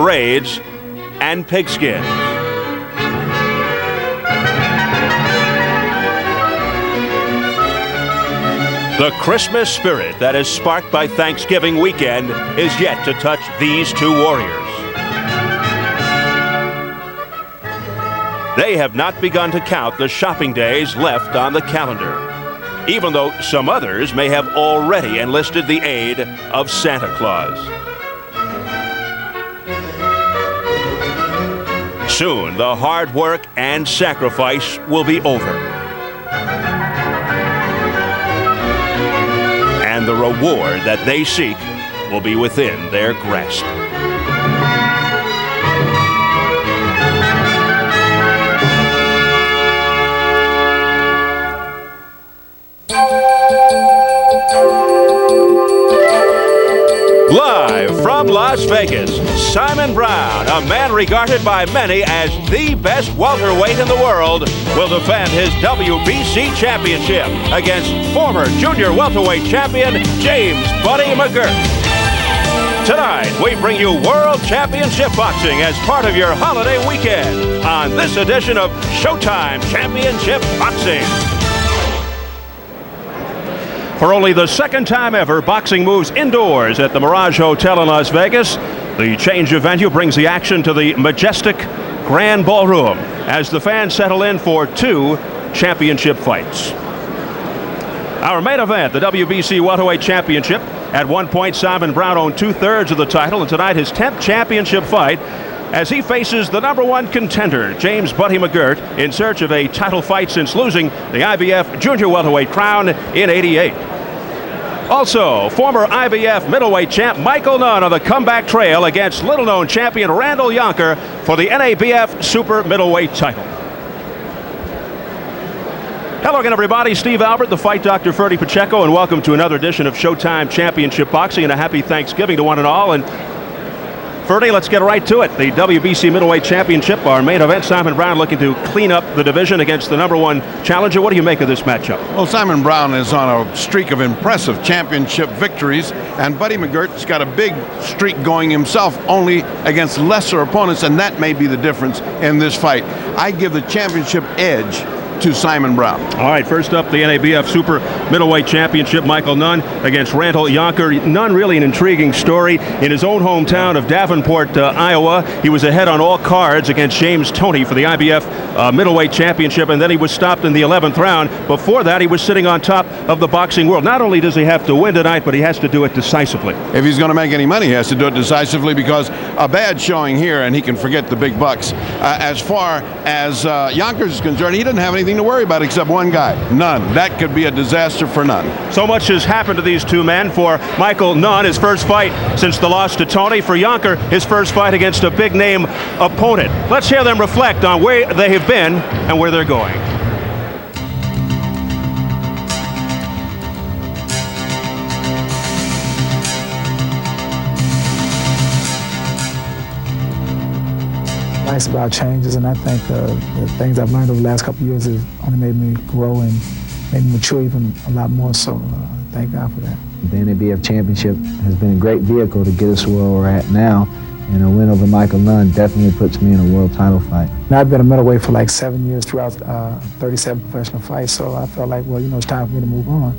parades and pigskins. The Christmas spirit that is sparked by Thanksgiving weekend is yet to touch these two warriors. They have not begun to count the shopping days left on the calendar, even though some others may have already enlisted the aid of Santa Claus. Soon, the hard work and sacrifice will be over, and the reward that they seek will be within their grasp. Live from Las Vegas, Simon Brown, a man regarded by many as the best welterweight in the world, will defend his WBC championship against former junior welterweight champion James "Buddy" McGirt. Tonight, we bring you World Championship Boxing as part of your holiday weekend on this edition of Showtime Championship Boxing. For only the second time ever, boxing moves indoors at the Mirage Hotel in Las Vegas. The change of venue brings the action to the majestic Grand Ballroom as the fans settle in for two championship fights. Our main event, the WBC Welterweight Championship. At one point, Simon Brown owned 2/3 of the title, and tonight his 10th championship fight as he faces the #1 contender, James "Buddy" McGirt, in search of a title fight since losing the IBF Junior Welterweight crown in '88. Also, former IBF middleweight champ Michael Nunn on the comeback trail against little-known champion Randall Yonker for the NABF Super Middleweight title. Hello again, everybody. Steve Albert, the fight doctor, Ferdy Pacheco, and welcome to another edition of Showtime Championship Boxing, and a happy Thanksgiving to one and all. And Ferdy, let's get right to it. The WBC Middleweight Championship, our main event. Simon Brown looking to clean up the division against the #1 challenger. What do you make of this matchup? Well, Simon Brown is on a streak of impressive championship victories, and Buddy McGirt's got a big streak going himself, only against lesser opponents, and that may be the difference in this fight. I give the championship edge to Simon Brown. All right, first up, the NABF Super Middleweight Championship, Michael Nunn against Randall Yonker. Nunn, really an intriguing story. In his own hometown of Davenport, Iowa, he was ahead on all cards against James Toney for the IBF Middleweight Championship, and then he was stopped in the 11th round. Before that, he was sitting on top of the boxing world. Not only does he have to win tonight, but he has to do it decisively. If he's going to make any money, he has to do it decisively, because a bad showing here and he can forget the big bucks. As far as Yonker is concerned, he doesn't have anything to worry about except one guy, Nunn. That could be a disaster for Nunn. So much has happened to these two men. For Michael Nunn, his first fight since the loss to Toney. For Yonker, his first fight against a big-name opponent. Let's hear them reflect on where they have been and where they're going. Nice about changes, and I think the things I've learned over the last couple of years has only made me grow and made me mature even a lot more, so thank God for that. The NABF Championship has been a great vehicle to get us where we're at now, and a win over Michael Nunn definitely puts me in a world title fight. Now, I've been a middleweight for like 7 years throughout 37 professional fights, so I felt like, well, it's time for me to move on.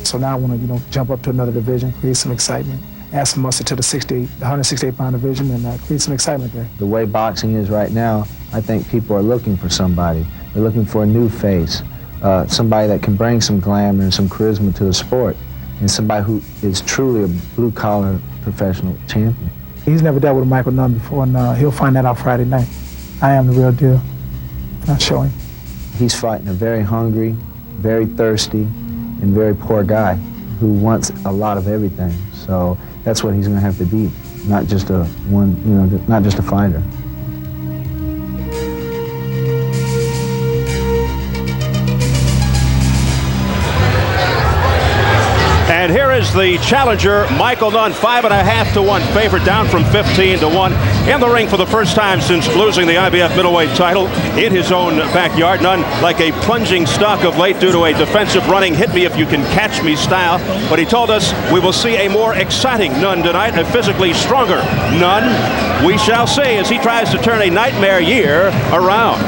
So now I want to, jump up to another division, create some excitement, add some muscle to the 168-pound division, and create some excitement there. The way boxing is right now, I think people are looking for somebody. They're looking for a new face, somebody that can bring some glamour and some charisma to the sport, and somebody who is truly a blue-collar professional champion. He's never dealt with Michael Nunn before, and he'll find that out Friday night. I am the real deal, and I'll show him. He's fighting a very hungry, very thirsty, and very poor guy who wants a lot of everything. So that's what he's going to have to be, not just not just a fighter. And here is is the challenger, Michael Nunn, 5.5 to 1 favorite, down from 15 to 1. In the ring for the first time since losing the IBF middleweight title in his own backyard. Nunn like a plunging stock of late due to a defensive running hit me if you can catch me style. But he told us we will see a more exciting Nunn tonight, a physically stronger Nunn. We shall see as he tries to turn a nightmare year around.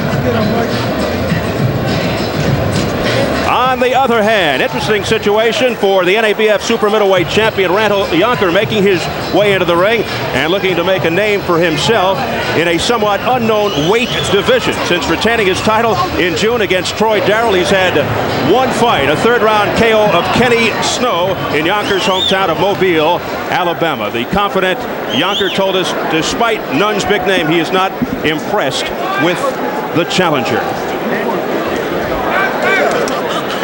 On the other hand, interesting situation for the NABF super middleweight champion Randall Yonker, making his way into the ring and looking to make a name for himself in a somewhat unknown weight division. Since retaining his title in June against Troy Darrell, he's had one fight, a third-round KO of Kenny Snow in Yonker's hometown of Mobile, Alabama. The confident Yonker told us, despite Nunn's big name, he is not impressed with the challenger.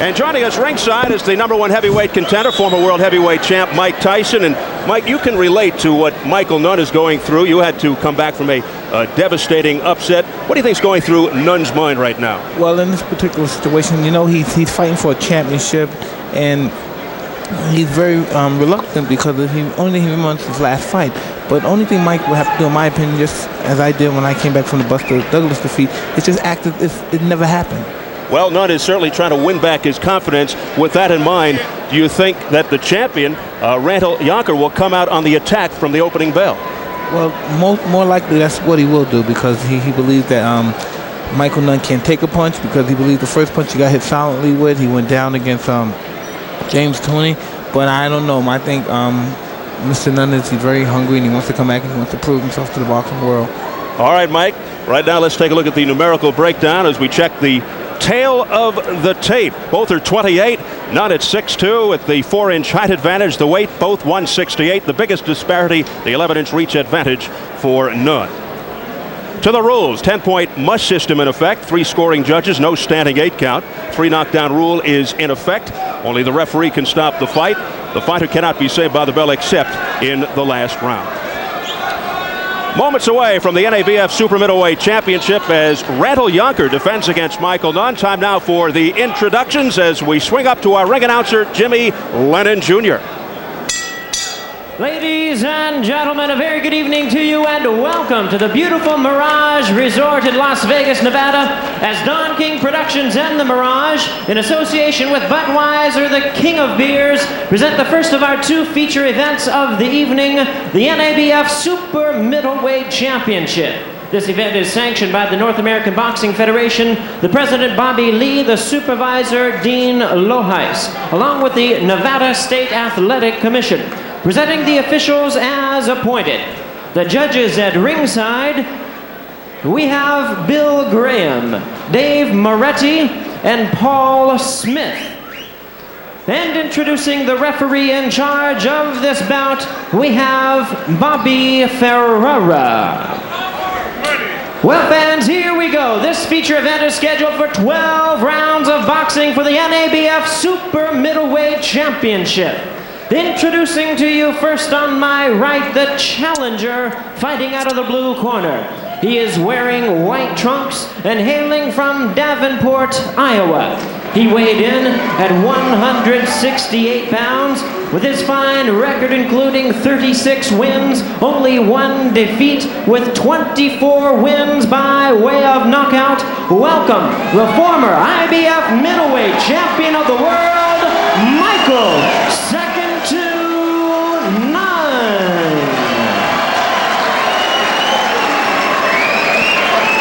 And joining us ringside is the #1 heavyweight contender, former world heavyweight champ Mike Tyson. And Mike, you can relate to what Michael Nunn is going through. You had to come back from a devastating upset. What do you think is going through Nunn's mind right now? Well, in this particular situation, you know, he's fighting for a championship, and he's very reluctant because he only remembers his last fight. But the only thing Mike will have to do, in my opinion, just as I did when I came back from the Buster Douglas defeat, is just act as if it never happened. Well, Nunn is certainly trying to win back his confidence. With that in mind, do you think that the champion, Randall Yonker, will come out on the attack from the opening bell? Well, more likely that's what he will do, because he believes that Michael Nunn can't take a punch, because he believes the first punch he got hit silently with, he went down against James Toney. But I don't know. I think Mr. Nunn he's very hungry, and he wants to come back and he wants to prove himself to the boxing world. All right, Mike. Right now, let's take a look at the numerical breakdown as we check the tail of the tape. Both are 28. Nunn at 6'2", with the 4-inch height advantage. The weight, both 168. The biggest disparity, the 11-inch reach advantage for Nunn. To the rules, 10-point must system in effect. 3 scoring judges, no standing 8 count. 3 knockdown rule is in effect. Only the referee can stop the fight. The fighter cannot be saved by the bell except in the last round. Moments away from the NABF Super Middleweight Championship as Randall Yonker defends against Michael Nunn. Time now for the introductions as we swing up to our ring announcer, Jimmy Lennon Jr. Ladies and gentlemen, a very good evening to you and welcome to the beautiful Mirage Resort in Las Vegas, Nevada, as Don King Productions and the Mirage, in association with Budweiser, the king of beers, present the first of our 2 feature events of the evening, the NABF Super Middleweight Championship. This event is sanctioned by the North American Boxing Federation, the President Bobby Lee, the Supervisor Dean Loheis, along with the Nevada State Athletic Commission. Presenting the officials as appointed. The judges at ringside, we have Bill Graham, Dave Moretti, and Paul Smith. And introducing the referee in charge of this bout, we have Bobby Ferrara. Well, fans, here we go. This feature event is scheduled for 12 rounds of boxing for the NABF Super Middleweight Championship. Introducing to you first on my right, the challenger fighting out of the blue corner. He is wearing white trunks and hailing from Davenport, Iowa. He weighed in at 168 pounds with his fine record including 36 wins, only 1 defeat, with 24 wins by way of knockout. Welcome, the former IBF middleweight champion of the world, Michael Nunn.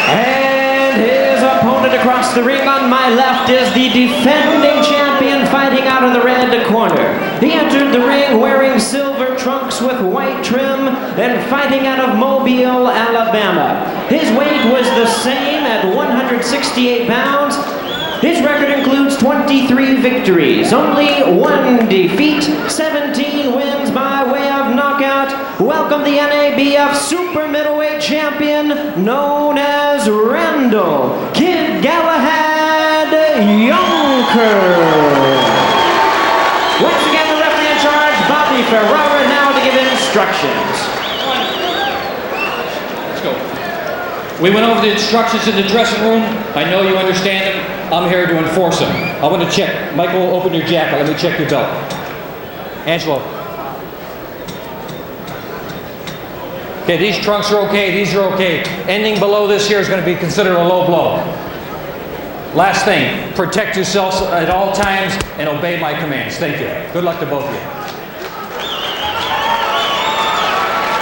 And his opponent across the ring on my left is the defending champion fighting out in the red corner. He entered the ring wearing silver trunks with white trim and fighting out of Mobile, Alabama. His weight was the same at 168 pounds. His record includes 23 victories, only 1 defeat, 17 wins by way of knockout. Welcome the NABF Super Middleweight Champion, known as Randall Kid Galahad Yonker. Once again, the referee in charge, Bobby Ferrara, now to give instructions. Let's go. We went over the instructions in the dressing room. I know you understand them. I'm here to enforce them. I want to check. Michael, open your jacket. Let me check your belt. Angelo. Okay, these trunks are okay, these are okay. Ending below this here is going to be considered a low blow. Last thing, protect yourselves at all times and obey my commands. Thank you. Good luck to both of you.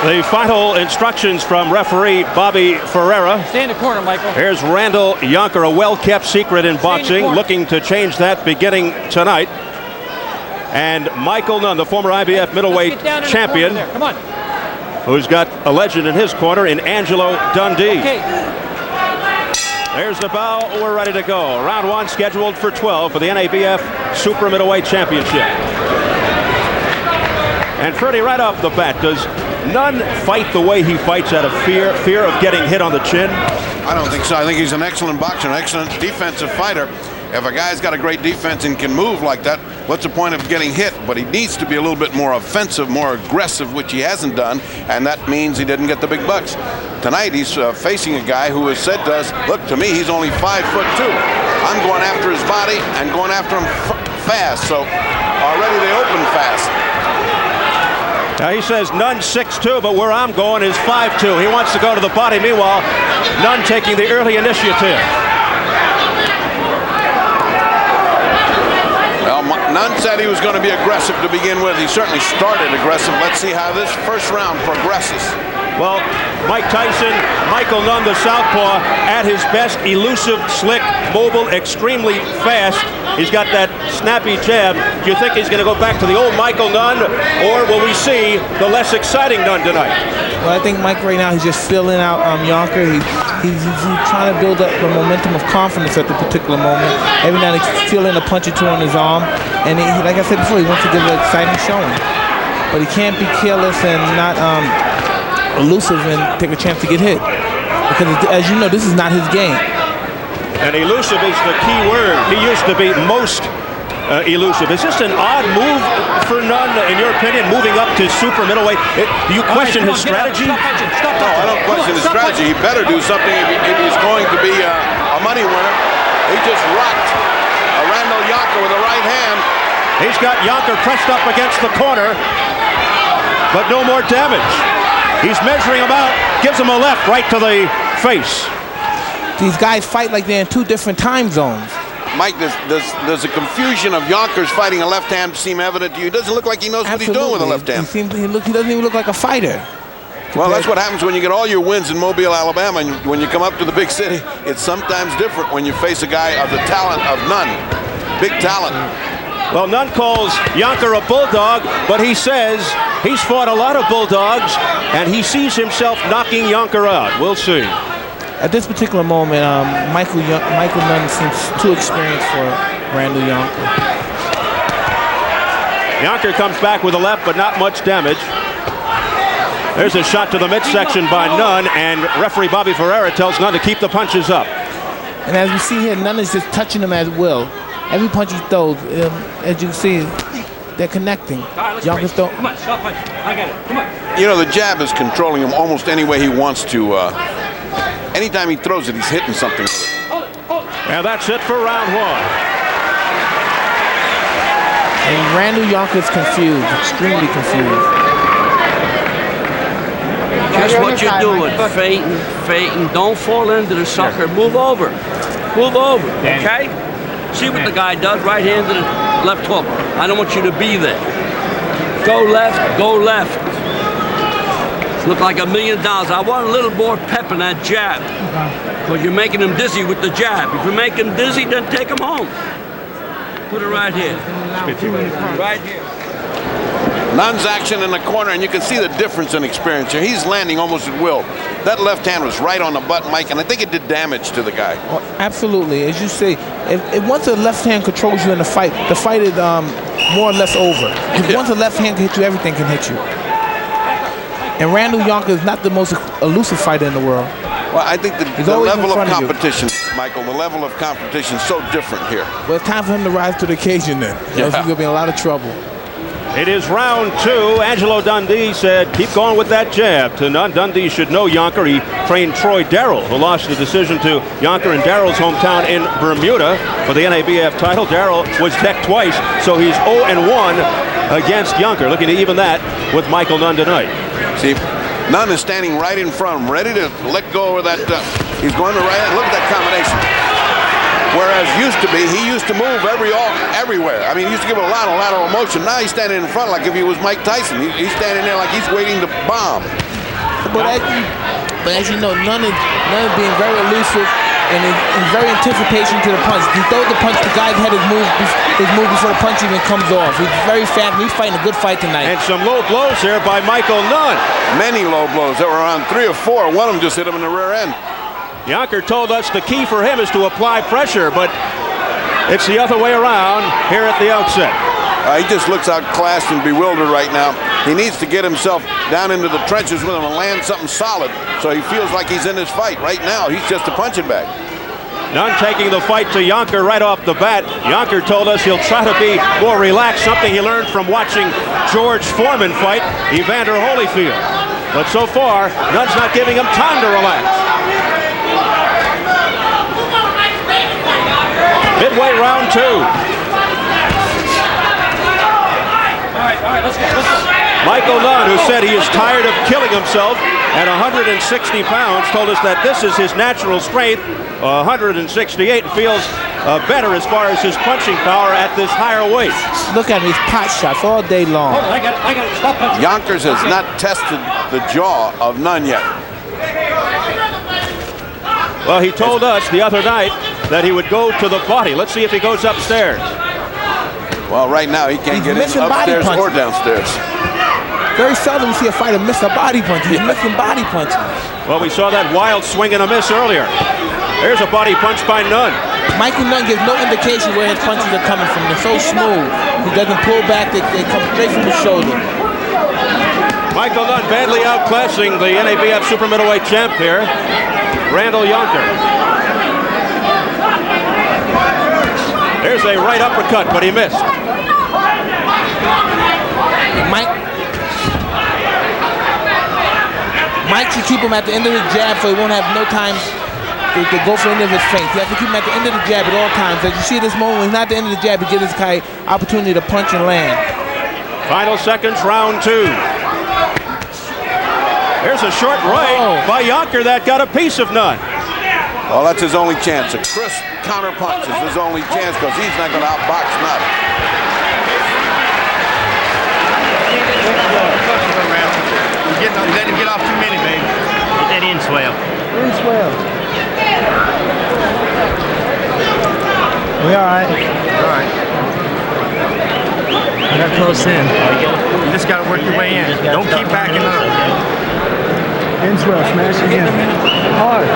The final instructions from referee Bobby Ferreira. Stay in the corner, Michael. Here's Randall Yonker, a well-kept secret in boxing, looking to change that beginning tonight. And Michael Nunn, the former IBF middleweight champion, Come on. who's got a legend in his corner in Angelo Dundee. Okay. There's the bell. We're ready to go. Round 1 scheduled for 12 for the NABF Super Middleweight Championship. And Freddie, right off the bat, does Nunn fight the way he fights out of fear of getting hit on the chin? I don't think so. I think he's an excellent boxer, an excellent defensive fighter. If a guy's got a great defense and can move like that, what's the point of getting hit? But he needs to be a little bit more offensive, more aggressive, which he hasn't done, and that means he didn't get the big bucks. Tonight, he's facing a guy who has said to us, look, to me, he's only 5'2". I'm going after his body and going after him fast, so already they open fast. Now he says Nunn's 6'2", but where I'm going is 5'2". He wants to go to the body. Meanwhile, Nunn taking the early initiative. Well, Nunn said he was going to be aggressive to begin with. He certainly started aggressive. Let's see how this first round progresses. Well, Mike Tyson, Michael Nunn, the southpaw, at his best, elusive, slick, mobile, extremely fast. He's got that snappy jab. Do you think he's going to go back to the old Michael Nunn, or will we see the less exciting Nunn tonight? Well, I think Mike right now, he's just filling out Yonker. He's trying to build up the momentum of confidence at the particular moment. Every now and then he's feeling a punch or two on his arm. And he, like I said before, he wants to give an exciting showing. But he can't be careless and not elusive and take a chance to get hit. Because as you know, this is not his game. And elusive is the key word. He used to be most elusive. Is this an odd move for Nunn, in your opinion, moving up to super middleweight? Do you question his strategy? No, I don't question his strategy. He better do something if he's going to be a money winner. He just rocked Randall Yonker with the right hand. He's got Yonker pressed up against the corner, but no more damage. He's measuring him out, gives him a left right to the face. These guys fight like they're in two different time zones. Mike, does the confusion of Yonkers fighting a left hand seem evident to you? It doesn't look like he knows what he's doing with a left hand. He doesn't even look like a fighter. Well, that's what happens when you get all your wins in Mobile, Alabama, and when you come up to the big city. It's sometimes different when you face a guy of the talent of Nunn. Big talent. Well, Nunn calls Yonker a bulldog, but he says he's fought a lot of bulldogs, and he sees himself knocking Yonker out. We'll see. At this particular moment, Michael Nunn seems too experienced for Randall Yonker. Yonker comes back with a left, but not much damage. There's a shot to the midsection by Nunn, and referee Bobby Ferreira tells Nunn to keep the punches up. And as we see here, Nunn is just touching him at will. Every punch he throws, as you can see, they're connecting. Yonker's throwing. Come on, stop punch. I got it. Come on. You know, the jab is controlling him almost any way he wants to. Anytime he throws it, he's hitting something with it. And that's it for round 1. And Randall Yonker's confused, extremely confused. Just what you're doing, feinting. Don't fall into the sucker. Move over. Move over, okay? See what the guy does, right hand to the left hook. I don't want you to be there. Go left, go left. Look like $1 million. I want a little more pep in that jab. Because you're making him dizzy with the jab. If you make him dizzy, then take him home. Put it right here. Right here. Nunn's action in the corner, and you can see the difference in experience here. He's landing almost at will. That left hand was right on the button, Mike, and I think it did damage to the guy. Oh, absolutely. As you say, if once a left hand controls you in the fight is more or less over. If once a left hand can hit you, everything can hit you. And Randall Yonker is not the most elusive fighter in the world. Well, I think the level of competition, Michael, the level of competition is so different here. Well, it's time for him to rise to the occasion then. Yeah. He's going to be in a lot of trouble. It is round 2. Angelo Dundee said, keep going with that jab to Nunn. Dundee should know Yonker. He trained Troy Darrell, who lost the decision to Yonker in Darrell's hometown in Bermuda for the NABF title. Darrell was decked twice, so he's 0-1 against Yonker. Looking to even that with Michael Nunn tonight. See, Nunn is standing right in front of him, ready to let go of that. He's going to right hand. Look at that combination. Whereas he used to move everywhere. I mean, he used to give a lot of lateral motion. Now he's standing in front like if he was Mike Tyson. He's standing there like he's waiting to bomb. But as you know, Nunn is being very elusive and in very anticipation to the punch. He throws the punch, the guy's head is moved before the punch even comes off. He's very fast. He's fighting a good fight tonight. And some low blows here by Michael Nunn. Many low blows. There were around 3 or 4. One of them just hit him in the rear end. Yonker told us the key for him is to apply pressure, but it's the other way around here at the outset. He just looks outclassed and bewildered right now. He needs to get himself down into the trenches with him and land something solid so he feels like he's in his fight. Right now, he's just a punching bag. Nunn taking the fight to Yonker right off the bat. Yonker told us he'll try to be more relaxed, something he learned from watching George Foreman fight Evander Holyfield. But so far, Nunn's not giving him time to relax. Midway round 2. All right, let's go. Michael Nunn, who said he is tired of killing himself at 160 pounds, told us that this is his natural strength, 168, feels better as far as his punching power at this higher weight. Look at him, he's pot shots all day long. Hold on, I got it. Stop punching. Yonkers has not tested the jaw of Nunn yet. Well, he told us the other night that he would go to the body. Let's see if he goes upstairs. Well, right now he can't get in upstairs or downstairs. Very seldom we see a fighter miss a body punch. He's missing body punches. Well, we saw that wild swing and a miss earlier. There's a body punch by Nunn. Michael Nunn gives no indication where his punches are coming from. They're so smooth. He doesn't pull back. They come straight from the shoulder. Michael Nunn badly outclassing the NABF super middleweight champ here, Randall Yonker. There's a right uppercut, but he missed. Mike should keep him at the end of the jab so he won't have no time to go for any of his feints. You have to keep him at the end of the jab at all times. As you see this moment, when he's not at the end of the jab, he gives this guy opportunity to punch and land. Final seconds, round 2. There's a short right by Yonker that got a piece of Nunn. Well, that's his only chance. A crisp counter punch is his only chance because he's not going to outbox Nunn. Let him get off too many, baby. Get that in swell. In swell. We all right. All right. I got close in. You just got to work your way in. Don't keep backing up. In swell, smash again. Hard.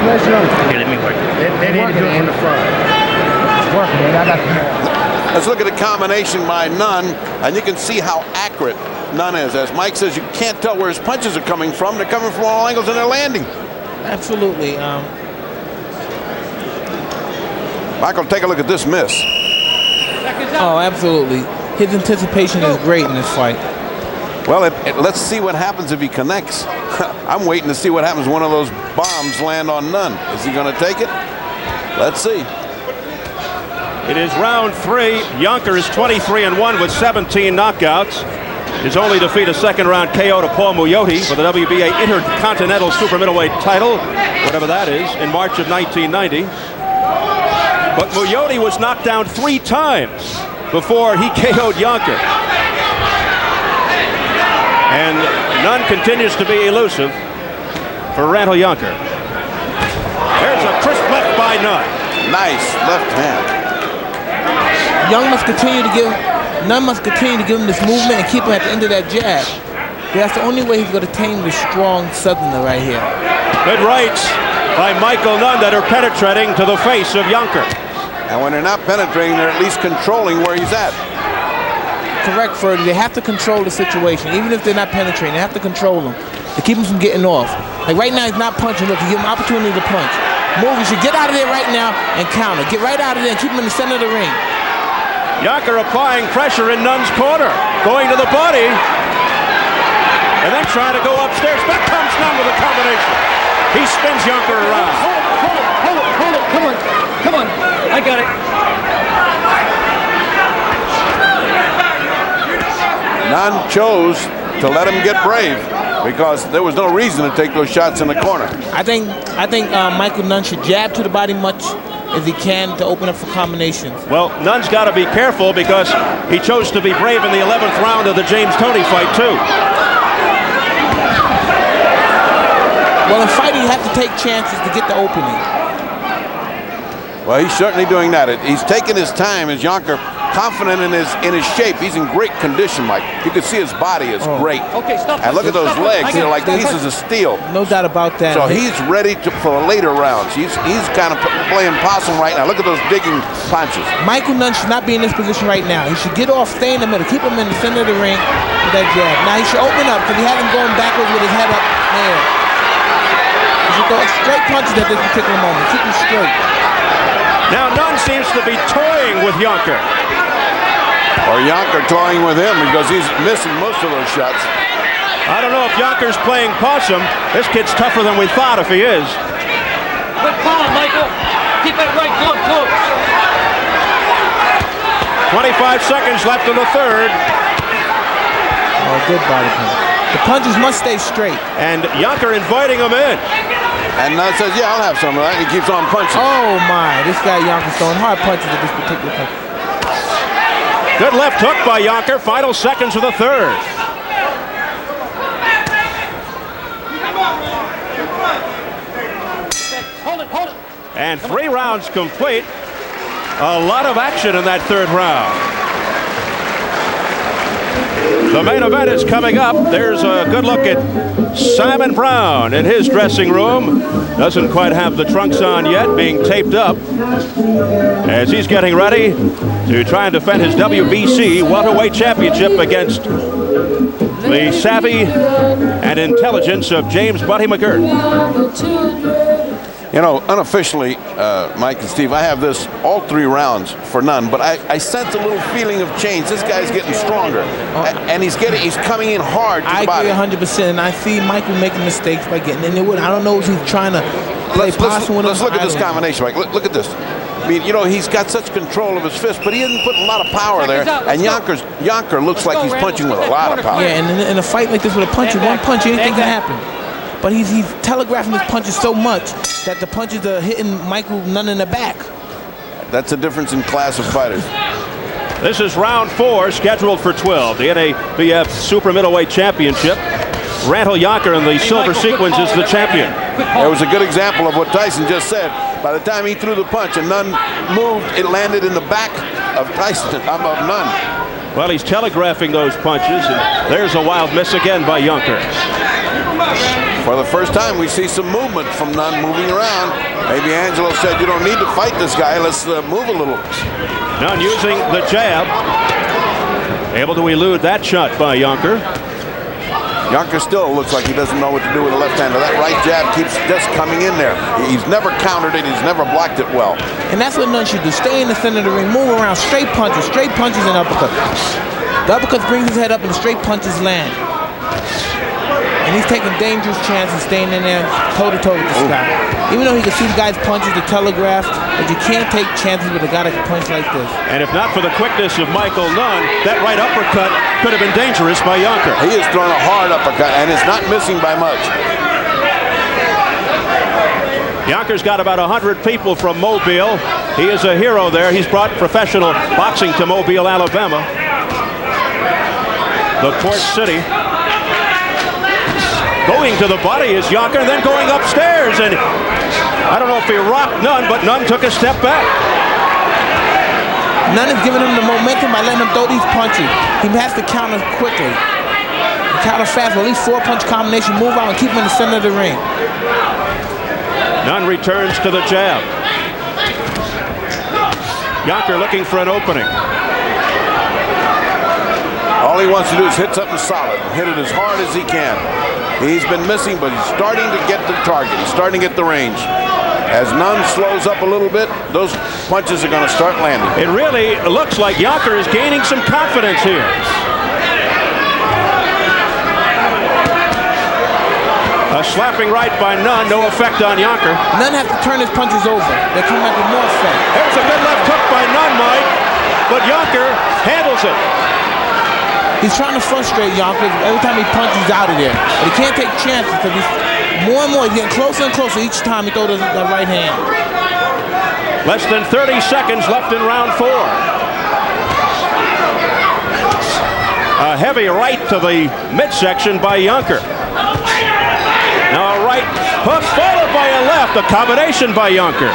Smash it on. Okay, let me work. They need to do it from the front. It's working, man. I got the Let's look at the combination by Nunn, and you can see how accurate Nunn is. As Mike says, you can't tell where his punches are coming from. They're coming from all angles and they're landing. Absolutely. Michael, take a look at this miss. Oh, absolutely. His anticipation is great in this fight. Well, let's see what happens if he connects. I'm waiting to see what happens when one of those bombs land on Nunn. Is he going to take it? Let's see. It is round 3. Yonker is 23-1 with 17 knockouts. His only defeat, a second-round KO to Paul Muyotti for the WBA Intercontinental Super Middleweight title, whatever that is, in March of 1990. But Muyotti was knocked down 3 times before he KO'd Yonker. And Nunn continues to be elusive for Randall Yonker. There's a crisp left by Nunn. Nice left hand. Nunn must continue to give him this movement and keep him at the end of that jab. That's the only way he's going to tame the strong southerner right here. Good rights by Michael Nunn that are penetrating to the face of Yonker. And when they're not penetrating, they're at least controlling where he's at. Correct, Ferdy. They have to control the situation. Even if they're not penetrating, they have to control him to keep him from getting off. Like right now, he's not punching. Look, you give him opportunity to punch. Move, you should get out of there right now and counter. Get right out of there and keep him in the center of the ring. Yonker applying pressure in Nunn's corner, going to the body, and then trying to go upstairs. Back comes Nunn with a combination. He spins Yonker around. Hold it. Come on. I got it. Nunn chose to let him get brave because there was no reason to take those shots in the corner. I think Michael Nunn should jab to the body much as he can to open up for combinations. Well, Nunn's got to be careful because he chose to be brave in the 11th round of the James Toney fight, too. Well, in fighting, you have to take chances to get the opening. Well, he's certainly doing that. He's taking his time as Yonker, confident in his shape. He's in great condition, Mike. You can see his body is great. Okay, stop. And look at those legs. They're like pieces of steel. No doubt about that. So he's ready for later rounds. He's kind of playing possum right now. Look at those digging punches. Michael Nunn should not be in this position right now. He should get off, stay in the middle, keep him in the center of the ring with that jab. Now he should open up because he had him going backwards with his head up there. He should throw straight punches at this particular moment. Keep him straight. Now Nunn seems to be toying with Yonker. Or Yonker toying with him because he's missing most of those shots. I don't know if Yonker's playing possum. This kid's tougher than we thought if he is. Good call, Michael. Keep that right glove close. 25 seconds left in the third. Oh, good body punch. The punches must stay straight. And Yonker inviting him in. And Nunn says, yeah, I'll have some of that. And he keeps on punching. Oh, my. This guy Yonker's throwing hard punches at this particular punch. Good left hook by Yonker. Final seconds of the third. Hold it. And 3 rounds complete. A lot of action in that third round. The main event is coming up. There's a good look at Simon Brown in his dressing room. Doesn't quite have the trunks on yet, being taped up as he's getting ready to try and defend his WBC welterweight championship against the savvy and intelligence of James Buddy McGirt. You know, unofficially, Mike and Steve, I have this all 3 rounds for Nunn, but I sense a little feeling of change. This guy's getting stronger, and he's coming in hard to the body. I agree 100%, and I see Michael making mistakes by getting in there. I don't know if he's trying to play possum with him. Let's look at this combination, Mike. Look at this. I mean, you know, he's got such control of his fist, but he isn't putting a lot of power there. And Yonker looks like he's punching with a lot of power. Yeah, and in a fight like this with a punch, one punch, anything can happen. But he's telegraphing his punches so much that the punches are hitting Michael Nunn in the back. That's a difference in class of fighters. This is round 4, scheduled for 12. The NABF Super Middleweight Championship. Randall Yonker in the silver sequence is the champion. It was a good example of what Tyson just said. By the time he threw the punch and Nunn moved, it landed in the back of Tyson, of Nunn. Well, he's telegraphing those punches, and there's a wild miss again by Yonker. For the first time, we see some movement from Nunn moving around. Maybe Angelo said, you don't need to fight this guy. Let's move a little. Nunn using the jab. Able to elude that shot by Yonker. Yonker still looks like he doesn't know what to do with the left hand. That right jab keeps just coming in there. He's never countered it. He's never blocked it well. And that's what Nunn should do. Stay in the center of the ring. Move around. Straight punches and uppercuts. The uppercuts brings his head up and the straight punches land. And he's taking dangerous chances staying in there toe-to-toe with this guy. Even though he can see the guy's punches, the telegraph, but you can't take chances with a guy that can punch like this. And if not for the quickness of Michael Nunn, that right uppercut could have been dangerous by Yonker. He is throwing a hard uppercut, and it's not missing by much. Yonker's got about 100 people from Mobile. He is a hero there. He's brought professional boxing to Mobile, Alabama, the port city. Going to the body is Yonker, then going upstairs, and I don't know if he rocked Nunn, but Nunn took a step back. Nunn is giving him the momentum by letting him throw these punches. He has to counter quickly. Counter fast, at least 4-punch combination, move out and keep him in the center of the ring. Nunn returns to the jab. Yonker looking for an opening. All he wants to do is hit something solid, hit it as hard as he can. He's been missing, but he's starting to get the target. He's starting to get the range. As Nunn slows up a little bit, those punches are going to start landing. It really looks like Yonker is gaining some confidence here. A slapping right by Nunn, no effect on Yonker. Nunn has to turn his punches over. They come back with more effect. There's a good left hook by Nunn, Mike, but Yonker handles it. He's trying to frustrate Yonker. Every time he punches, he's out of there. But he can't take chances because he's more and more. He's getting closer and closer each time he throws that right hand. Less than 30 seconds left in round 4. A heavy right to the midsection by Yonker. Now a right hook followed by a left. A combination by Yonker.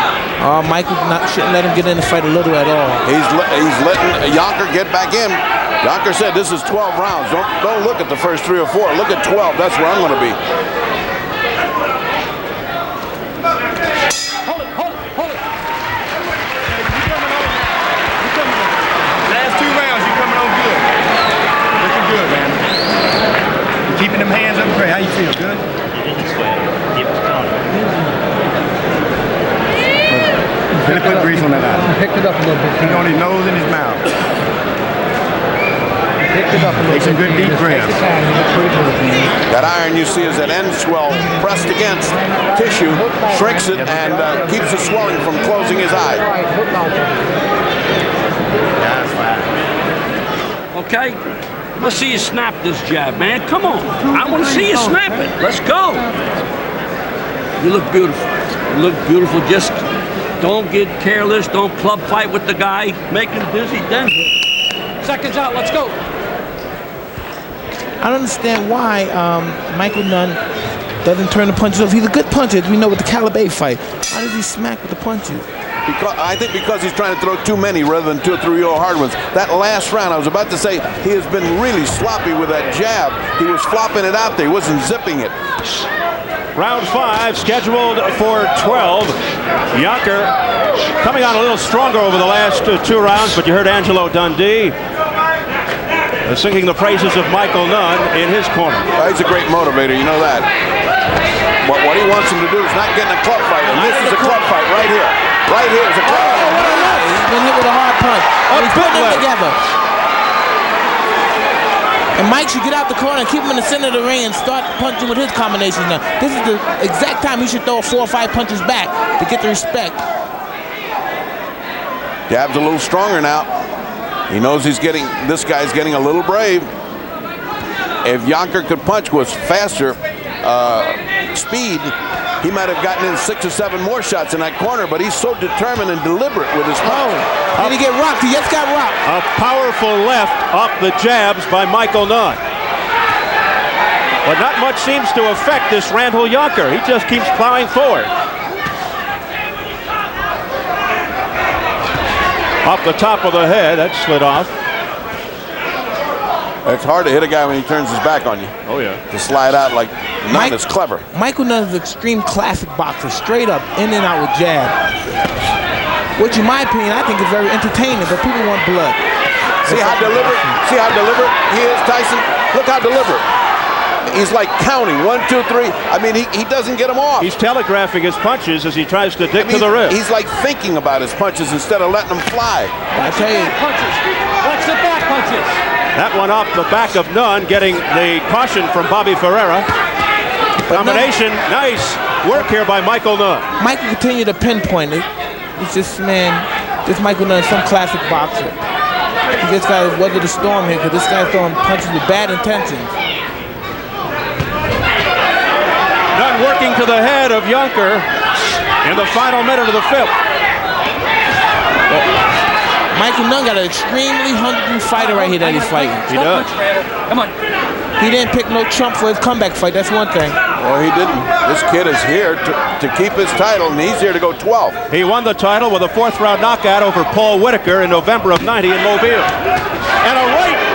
Michael shouldn't let him get in the fight a little at all. He's letting Yonker get back in. Yonker said this is 12 rounds. Don't look at the first 3 or 4. Look at 12. That's where I'm going to be. Hold it. Last 2 rounds, you're coming on good. Looking good, man. You keeping them hands up great. How you feel? Good? Really put grease on that eye. Picked it up a little bit. He's on his nose and his mouth. Picked it up a little Take some good deep breaths. That iron you see is an end swell pressed against tissue, shrinks it, and keeps the swelling from closing his eye. That's fine. Okay? Let's see you snap this jab, man. Come on. I want to see you snap it. Let's go. You look beautiful. You look beautiful. Just don't get careless. Don't club fight with the guy. Make him dizzy. Then seconds out. Let's go. I don't understand why Michael Nunn doesn't turn the punches off. He's a good puncher, as we know with the Calabay fight. How does he smack with the punches? I think because he's trying to throw too many rather than 2 or 3 real hard ones. That last round, I was about to say, he has been really sloppy with that jab. He was flopping it out there. He wasn't zipping it. Round 5 scheduled for 12. Yonker coming on a little stronger over the last 2 rounds, but you heard Angelo Dundee singing the praises of Michael Nunn in his corner. He's a great motivator, you know that. What he wants him to do is not get in a club fight, and this is a club fight right here. Right here is a club fight. He's been hit with a hard punch. He's putting them together. And Mike should get out the corner and keep him in the center of the ring and start punching with his combinations now. This is the exact time he should throw 4 or 5 punches back to get the respect. Jab's a little stronger now. He knows this guy's getting a little brave. If Yonker could punch with faster speed, he might have gotten in 6 or 7 more shots in that corner, but he's so determined and deliberate with his punch. Did he get rocked? He just got rocked. A powerful left off the jabs by Michael Nunn. But not much seems to affect this Randall Yonker. He just keeps plowing forward. Off the top of the head, that slid off. It's hard to hit a guy when he turns his back on you. Oh, yeah. To slide out like Nunn is clever. Michael Nunn is an extreme classic boxer, straight up, in and out with jab. Which, in my opinion, I think is very entertaining, but people want blood. See how deliberate he is, Tyson? Look how deliberate. He's like counting 1, 2, 3. I mean, he doesn't get them off. He's telegraphing his punches as he tries to dig to the ribs. He's like thinking about his punches instead of letting them fly. I tell you, Punches. Watch the back punches. That one off the back of Nunn, getting the caution from Bobby Ferreira. Combination, nice work here by Michael Nunn. Michael continued to pinpoint it. It's just, man, this Michael Nunn is some classic boxer. He just got to weather the storm here because this guy's throwing punches with bad intentions. Nunn working to the head of Yonker in the final minute of the 5th. Michael Nunn got an extremely hungry fighter right here that he's fighting. He does. Come on. He didn't pick no Trump for his comeback fight. That's one thing. Well, he didn't. This kid is here to keep his title, and he's here to go 12. He won the title with a 4th-round knockout over Paul Whitaker in November of '90 in Mobile. And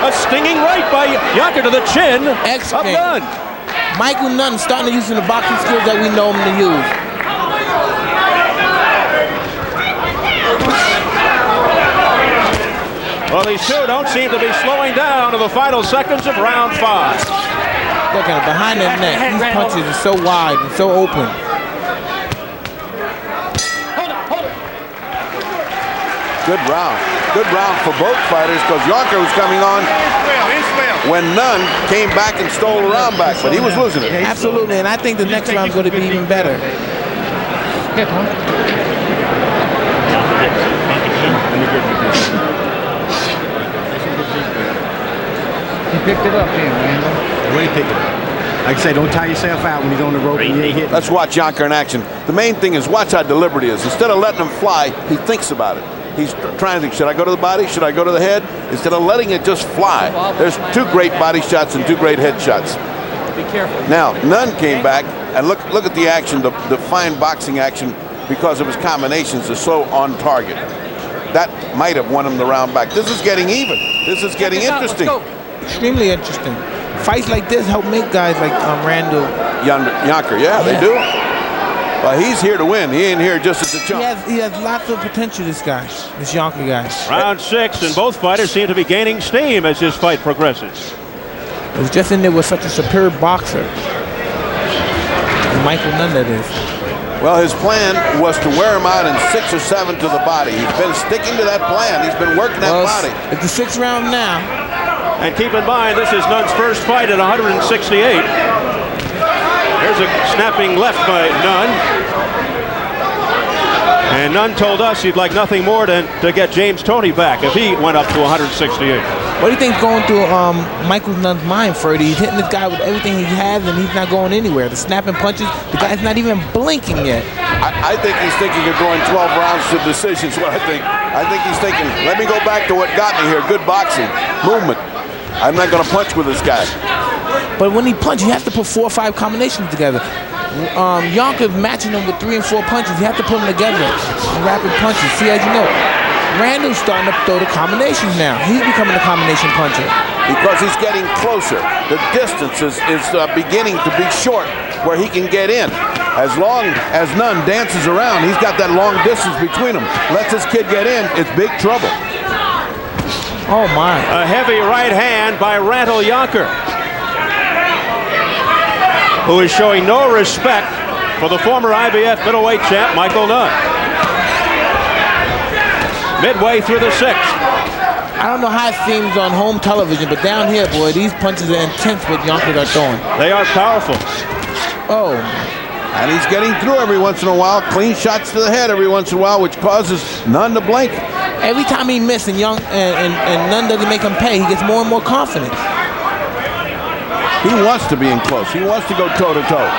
a stinging right by Yonker to the chin of Nunn. Michael Nunn starting to use the boxing skills that we know him to use. Well, these two don't seem to be slowing down in the final seconds of round 5. Look at him behind the neck. These punches are so wide and so open. Good round. Good round for both fighters because Yonker was coming on when Nunn came back and stole the round back, but he was losing it. Absolutely, and I think the next round is going to be even better. He picked it up then, Randall. Where he picked it up? Like I say, don't tire yourself out when he's on the rope and you ain't hitting. Let's watch Yonker in action. The main thing is watch how deliberate he is. Instead of letting him fly, he thinks about it. He's trying to think, should I go to the body? Should I go to the head? Instead of letting it just fly. There's 2 great body shots and 2 great head shots. Be careful. Now, Nunn came back, and look at the action, the fine boxing action, because of his combinations is so on target. That might have won him the round back. This is getting even. This is getting interesting. Extremely interesting. Fights like this help make guys like Randall Yonker, yeah, they do. Well, he's here to win. He ain't here just as a chump. He has lots of potential, this Yonker guy. Round 6, and both fighters seem to be gaining steam as this fight progresses. He's just in there with such a superb boxer. Michael Nunn, that is. Well, his plan was to wear him out in 6 or 7 to the body. He's been sticking to that plan. He's been working that body. It's the 6th round now. And keep in mind, this is Nunn's first fight at 168. There's a snapping left by Nunn. And Nunn told us he'd like nothing more than to get James Toney back if he went up to 168. What do you think's going through Michael Nunn's mind, Ferdy? He's hitting this guy with everything he has, and he's not going anywhere. The snapping punches, the guy's not even blinking yet. I think he's thinking of going 12 rounds to decisions. What I think he's thinking, let me go back to what got me here. Good boxing, movement. I'm not going to punch with this guy. But when he punches, you have to put 4 or 5 combinations together. Yonker's matching him with 3 and 4 punches. You have to put them together in rapid punches. See, as you know, Randall's starting to throw the combinations now. He's becoming a combination puncher. Because he's getting closer. The distance is beginning to be short where he can get in. As long as Nunn dances around, he's got that long distance between them. Lets this kid get in, it's big trouble. Oh, my. A heavy right hand by Randall Yonker, who is showing no respect for the former IBF middleweight champ, Michael Nunn. Midway through the 6th. I don't know how it seems on home television, but down here, boy, these punches are intense what Yonkers are throwing. They are powerful. Oh. And he's getting through every once in a while. Clean shots to the head every once in a while, which causes Nunn to blink. Every time he misses and Nunn doesn't make him pay, he gets more and more confident. He wants to be in close. He wants to go toe-to-toe.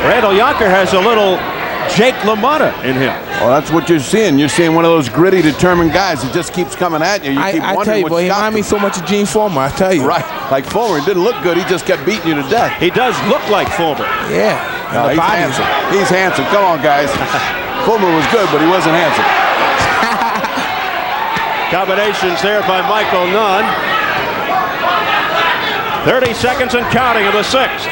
Randall Yonker has a little Jake LaMotta in him. Well, that's what you're seeing. You're seeing one of those gritty, determined guys that just keeps coming at you. I tell you, boy, he reminds me so much of Gene Fulmer, I tell you. Right. Like Fulmer, it didn't look good. He just kept beating you to death. He does look like Fulmer. Yeah. No, he's handsome. He's handsome. Come on, guys. Fulmer was good, but he wasn't handsome. Combinations there by Michael Nunn. 30 seconds and counting of the 6th.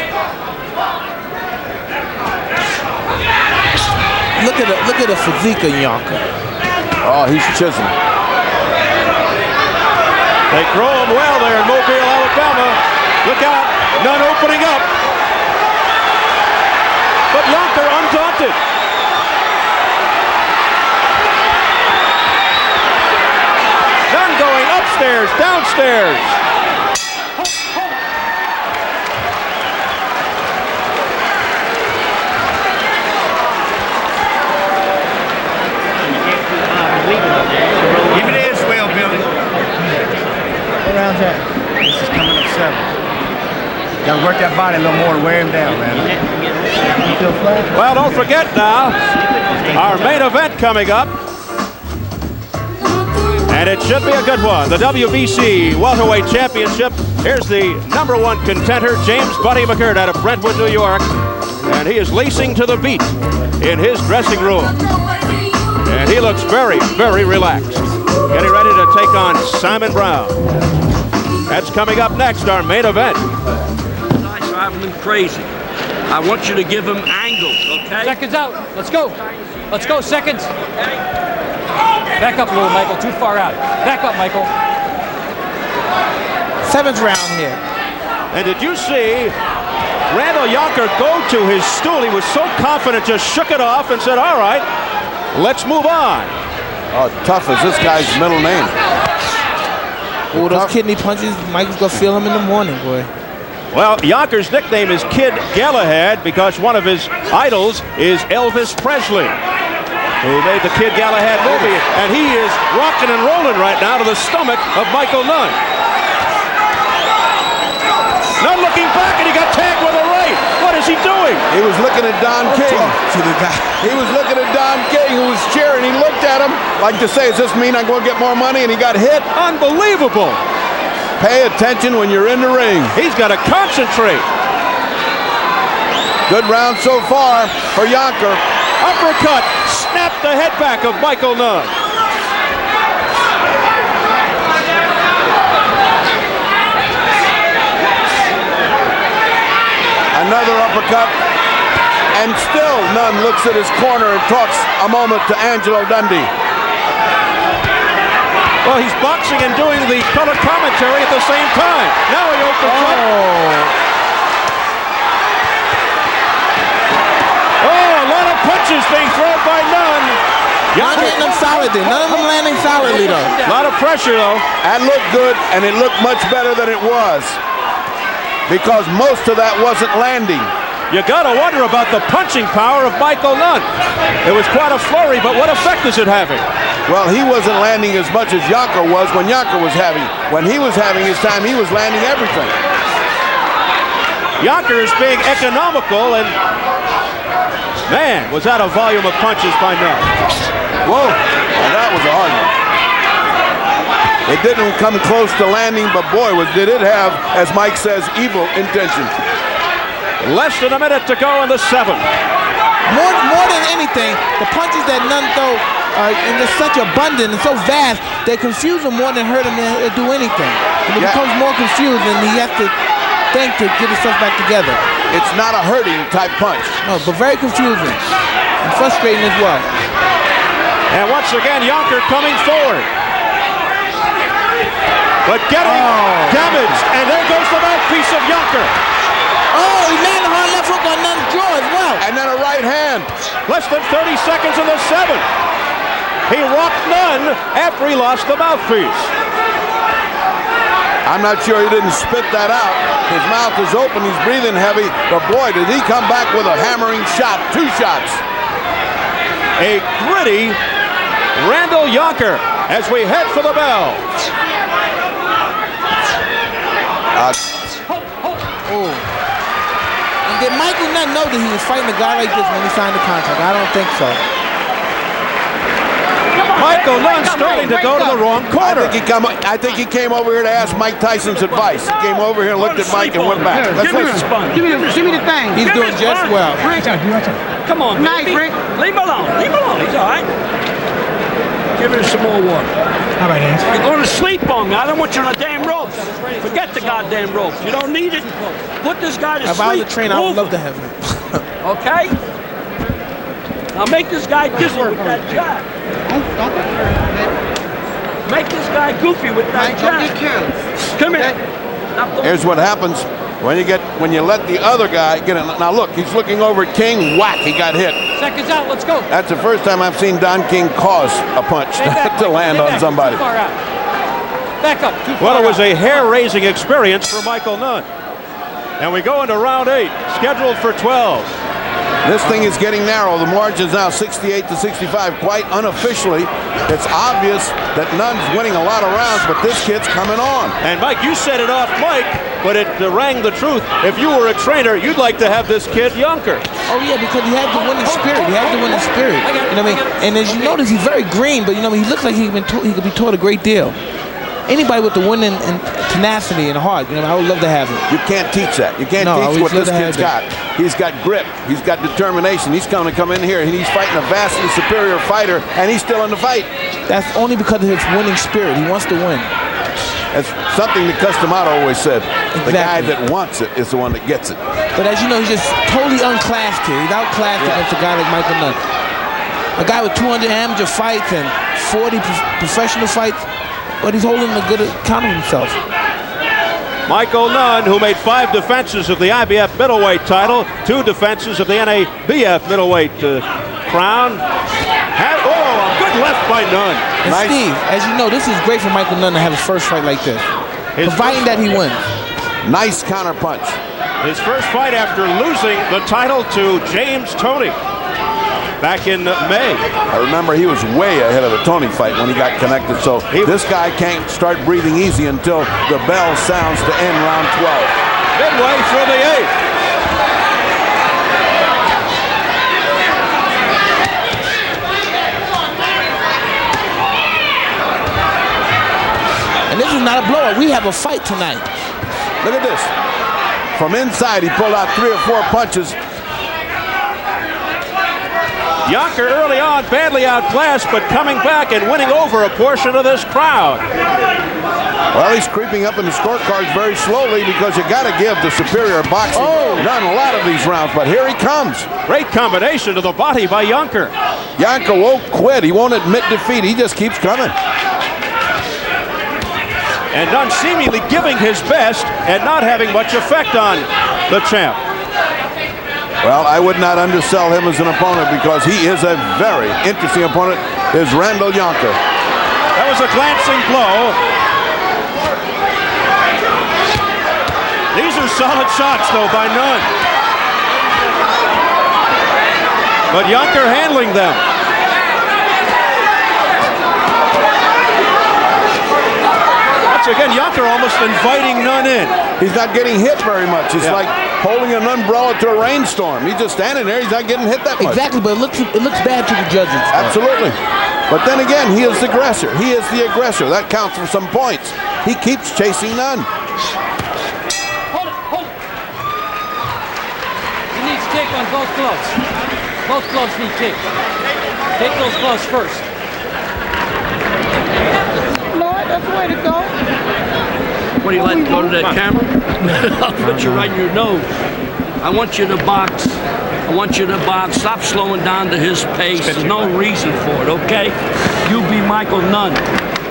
Look at the physique of Yonker. Oh, he's chiseling. They throw him well there in Mobile, Alabama. Look out, Nunn opening up. But Yonker undaunted. Nunn going upstairs, downstairs. Give me this well, Billy. What round's that? This is coming up 7. Gotta work that body a little more to wear him down, man. You feel flat? Well, don't forget now, our main event coming up. And it should be a good one. The WBC Welterweight Championship. Here's the #1 contender, James Buddy McGirt out of Brentwood, New York. And he is lacing to the beat in his dressing room. And he looks very, very relaxed. Getting ready to take on Simon Brown. That's coming up next, our main event. Guys driving him crazy. I want you to give him angles, okay? Seconds out. Let's go. Let's go, seconds. Back up a little, Michael. Too far out. Back up, Michael. 7th round here. And did you see Randall Yonker go to his stool? He was so confident, just shook it off and said, all right, let's move on. Oh, Tough is this guy's middle name. Oh, those kidney punches, Michael's gonna feel him in the morning, boy. Well, Yonker's nickname is Kid Galahad because one of his idols is Elvis Presley, who made the Kid Galahad movie, and he is rocking and rolling right now to the stomach of Michael Nunn. Nunn looking back, and he got tagged with a right. What is he doing? He was looking at Don King. He was looking at Don King, who was cheering. He looked at him like to say, does this mean I'm going to get more money? And he got hit. Unbelievable. Pay attention when you're in the ring. He's got to concentrate. Good round so far for Yonker. Uppercut, snapped the head back of Michael Nunn. Another uppercut, and still Nunn looks at his corner and talks a moment to Angelo Dundee. Well, he's boxing and doing the color commentary at the same time. Now he opens up. Oh, a lot of punches being thrown by Nunn. None hitting them solidly. None of them landing solidly, though. A lot of pressure, though. That looked good, and it looked much better than it was, because most of that wasn't landing. You gotta wonder about the punching power of Michael Nunn. It was quite a flurry, but what effect is it having? Well, he wasn't landing as much as Yonker was when Yonker was having. When he was having his time, he was landing everything. Yonker is being economical, and man, was that a volume of punches by Nunn. Whoa, well, that was a hard one. It didn't come close to landing, but boy, did it have, as Mike says, evil intentions. Less than a minute to go in the 7th. More than anything, the punches that Nunn throw are in just such abundant and so vast, they confuse him more than hurt him to do anything. And he becomes more confused, and he has to think to get himself back together. It's not a hurting type punch. No, but very confusing and frustrating as well. And once again, Yonker coming forward. But getting damaged, and there goes the mouthpiece of Yonker. Oh, he landed a hard left hook on Nunn's jaw as well. And then a right hand. Less than 30 seconds in the 7th. He rocked Nunn after he lost the mouthpiece. I'm not sure he didn't spit that out. His mouth is open, he's breathing heavy, but boy, did he come back with a hammering shot, 2 shots. A gritty Randall Yonker as we head for the bell. And did Michael Nunn know that he was fighting a guy like this when he signed the contract? I don't think so. Michael Nunn starting to go to the wrong corner. I think he came over here to ask Mike Tyson's advice. He came over here and looked at Mike and went back. Give me the thing. He's doing just well. Come on, Nice, baby. Rick. Leave him alone. Leave him alone. He's all right. Give him some more water. All right, Hans. You're going to sleep on me. I don't want you on the damn ropes. Forget the goddamn ropes. You don't need it. Put this guy to If I was sleep. a trainer, I would love to have him. Okay? Now make this guy dizzy with that jab. Make this guy goofy with that jab. Come here. Here's what happens when you let the other guy get in. Now look, he's looking over at King. Whack! He got hit. Seconds out. Let's go. That's the first time I've seen Don King cause a punch to land on somebody. Too far out. Back up. Too far Well, it was out. a hair-raising experience for Michael Nunn. And we go into round 8, scheduled for 12. This thing is getting narrow. The margin's now 68 to 65. Quite unofficially, it's obvious that Nunn's winning a lot of rounds, but this kid's coming on. And Mike, you set it off, Mike, but it rang the truth. If you were a trainer, you'd like to have this kid Yonker. Oh yeah, because he had the winning spirit. He had the winning spirit. You know what I mean? And as you notice, he's very green, but you know he looks like he could be taught a great deal. Anybody with the winning and tenacity and heart, you know, I would love to have him. You can't teach that. You can't teach what this kid's got. He's got grip. He's got determination. He's going to come in here and he's fighting a vastly superior fighter, and he's still in the fight. That's only because of his winning spirit. He wants to win. That's something that Customato always said. Exactly. The guy that wants it is the one that gets it. But as you know, he's just totally unclassed here. He's outclassed against a guy like Michael Nunn. A guy with 200 amateur fights and 40 professional fights, but he's holding a good account of himself. Michael Nunn, who made 5 defenses of the IBF middleweight title, 2 defenses of the NABF middleweight crown. A good left by Nunn. And Steve, as you know, this is great for Michael Nunn to have his first fight like this, providing that he wins. Nice counter punch. His first fight after losing the title to James Toney back in May. I remember he was way ahead of the Toney fight when he got connected, so this guy can't start breathing easy until the bell sounds to end round 12. Midway through the 8th. And this is not a blowout. We have a fight tonight. Look at this. From inside, he pulled out 3 or 4 punches. Yonker early on badly outclassed, but coming back and winning over a portion of this crowd. Well, he's creeping up in the scorecards very slowly because you got to give the superior boxing Nunn a lot of these rounds, but here he comes. Great combination to the body by Yonker. Yonker won't quit. He won't admit defeat. He just keeps coming. And Nunn seemingly giving his best and not having much effect on the champ. Well, I would not undersell him as an opponent because he is a very interesting opponent, is Randall Yonker. That was a glancing blow. These are solid shots, though, by Nunn. But Yonker handling them. Once again, Yonker almost inviting Nunn in. He's not getting hit very much. It's like holding an umbrella to a rainstorm. He's just standing there. He's not getting hit that much. Exactly, but it looks bad to the judges. Absolutely. But then again, he is the aggressor. He is the aggressor. That counts for some points. He keeps chasing Nunn. Hold it. He needs kick on both gloves. Both gloves need kick. Take those gloves first. Lord, that's the way to go. What do you like to go to that camera? I'll put you right in your nose. I want you to box. I want you to box. Stop slowing down to his pace. There's no reason for it, okay? You be Michael Nunn.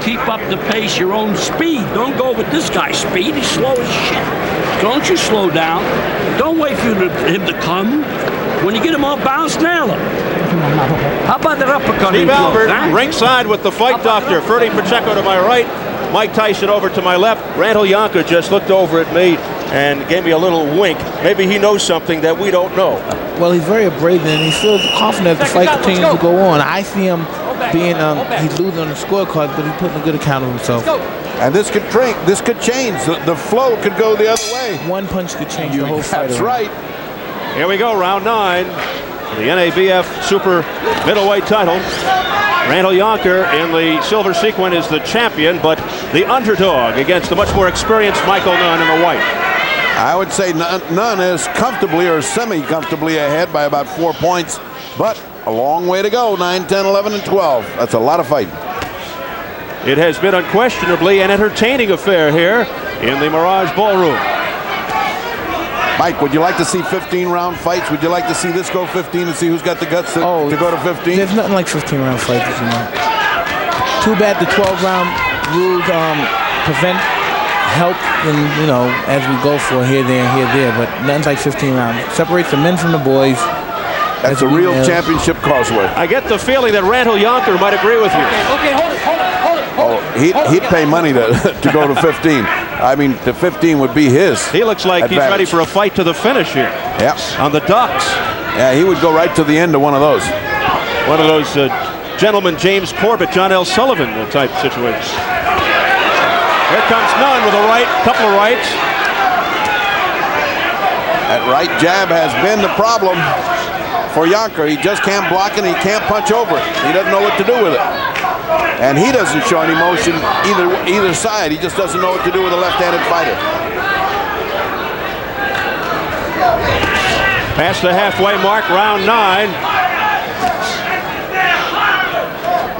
Keep up the pace, your own speed. Don't go with this guy's speed. He's slow as shit. Don't you slow down. Don't wait for him to come. When you get him all bounced, nail him. How about that uppercut? Steve Albert, ringside with the fight doctor. Ferdy Pacheco to my right. Mike Tyson over to my left. Randall Yonker just looked over at me and gave me a little wink. Maybe he knows something that we don't know. Well, he's very brazen and he feels confident as the fight continues to go on. I see him being, he's losing on the scorecard, but he's putting a good account of himself. And this could change. The flow could go the other way. One punch could change the whole fight. That's right. Here we go, round 9. The NABF Super Middleweight title. Randall Yonker in the silver sequin is the champion, but the underdog against the much more experienced Michael Nunn in the white. I would say Nunn is comfortably or semi-comfortably ahead by about 4 points, but a long way to go, 9, 10, 11, and 12. That's a lot of fighting. It has been unquestionably an entertaining affair here in the Mirage Ballroom. Mike, would you like to see 15-round fights? Would you like to see this go 15 and see who's got the guts to go to 15? There's nothing like 15-round fights, you know. Too bad the 12-round rules prevent help, and you know, as we go for here, there, and here, there. But nothing's like 15 rounds. Separates the men from the boys. That's a real championship causeway. I get the feeling that Randall Yonker might agree with you. Okay, hold it. Oh, he'd pay money to go to 15. I mean, the 15 would be his. He looks like advantage. He's ready for a fight to the finish here. Yep. On the Ducks. Yeah, he would go right to the end of one of those. One of those gentlemen, James Corbett, John L. Sullivan type situations. Here comes Nunn with a right, couple of rights. That right jab has been the problem for Yonker. He just can't block it, and he can't punch over it. He doesn't know what to do with it. And he doesn't show any motion either side. He just doesn't know what to do with a left-handed fighter. Past the halfway mark, round 9.